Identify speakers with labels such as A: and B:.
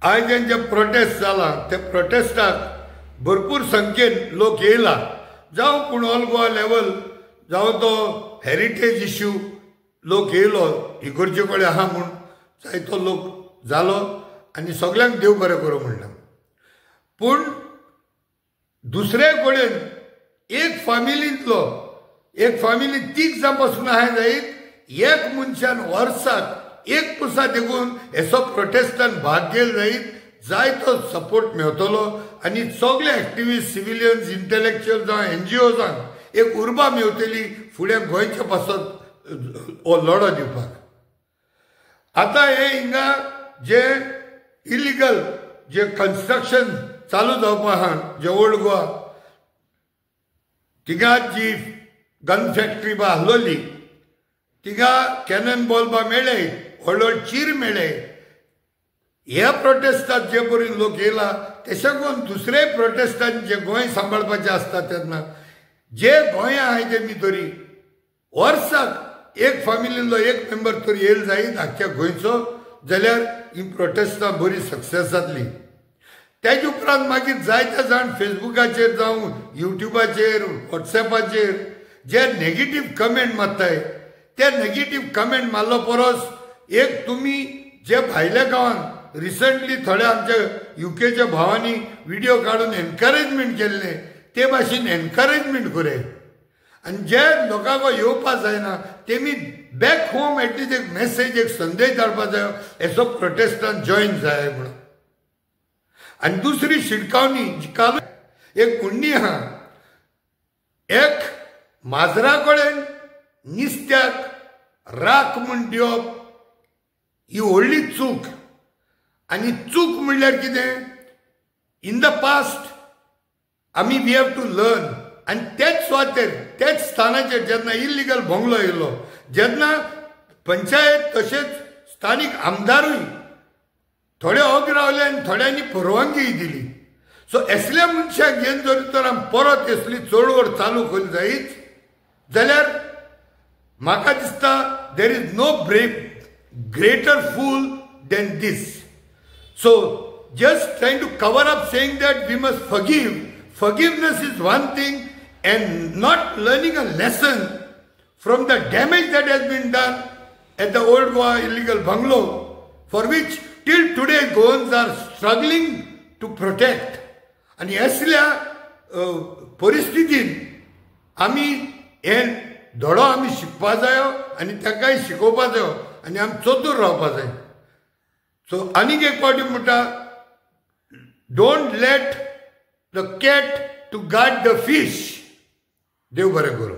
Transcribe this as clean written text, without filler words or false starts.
A: आज जे प्रोटेस्ट जाला ते प्रोटेस्टाक भरपूर संख्येन लोक येयला, जावं पूण ऑल गोवा लेवल जावं तो हेरिटेज इश्यू लोक येयलो इगर्जे कडेन आहा म्हूण जायतो लोक जालो आनी सगळ्यांक देव बरें करूं म्हणटा. पूण दुसरे कडेन एक फॅमिलींतलो एक फॅमिली तीग जावन पासून आहाय जायत एक मनशान वर्साक एक पुसा देखून हेसो प्रोटेस्टान भाग घेल जायत जाय तो सपोर्ट मेळटलो आनी सगळे एक्टिविस्ट सिविलियन्स इंटेलेक्च्युअल जावं NGOजांक एक उर्बा मेळटली फुडें गोंयच्या पासत हो लढो दिवपाक. आतां हे हिंगा जे इलिगल जे कन्स्ट्रक्शन चालू जावपा आहा जे ओल्ड गोवा थिंगा जी गन फॅक्टरी बा आहलोली थिंगा कॅनन बॉल बा मेळ्ळे व्हड व्हड चीर मेळ्ळे. ह्या प्रोटेस्टात जे परेन लोक येयला तशें करून दुसरे प्रोटेस्टान जे गोंय सांबाळपाचें आसता तेन्ना जे गोंय आहाय ते भितरी वर्साक एक फॅमिलींतलो एक मेंबर तरी येयल जायत आख्ख्या गोंयचो जाल्यार ही प्रोटेस्टां बरी सक्सेस जातली. तेज उपरांत मागीर जायते जाण फेसबुकाचेर जावं युट्यूबाचेर वॉट्सॅपाचेर जे नेगेटीव कमेंट मारताय ते नेगेटीव कमेंट मारलो परस एक तुमी जे भायल्या गांवांत रिसंटली थोड्या आमच्या UKच्या भावांनी व्हिडिओ काडून एनकरेजमेंट केल्ले ते भाशेन एनकरेजमेंट करे आनी जे लोकांक येवपा जायना तेमी बॅक होम एटलीस्ट एक मेसेज एक संदेश धाडपा जायो हेचो प्रोटेस्टान जॉयन जाय म्हणून. आनी दुसरी शिडकावणी जी काल एक म्हणणी आहा एक माजरा कडेन निस्त्याक राख म्हूण दिवप ही व्हडली चूक. आनी चूक म्हणल्यार कितें इन द पास्ट आमी वी हॅव टू लर्न आनी तेच सुवातेर तेच स्थानाचेर जेन्ना इल्लिगल बंगलो येयलो जेन्ना पंचायत तशेंच स्थानीक आमदारूय थोडे ओग रावले आनी थोड्यांनी परवानगी दिली. सो असल्या मनशाक घेवन जर तर आमी परत असली चळवळ चालू करूंक जायत जाल्यार म्हाका दिसता there is no greater fool than this. So just trying to cover up saying that we must forgiveness is one thing and not learning a lesson from the damage that has been done at the old Goa illegal bungalow for which till today Goans are struggling to protect. आणि असल्या परिस्थितीन आमी हे धडो आमी शिकपा जायो आनी ताकाय शिकोवपा जायो आनी आमी चतूर रावपा जाय. सो आनीक एक फावटी म्हणटा don't let the cat to guard the fish. देव बरें करूं.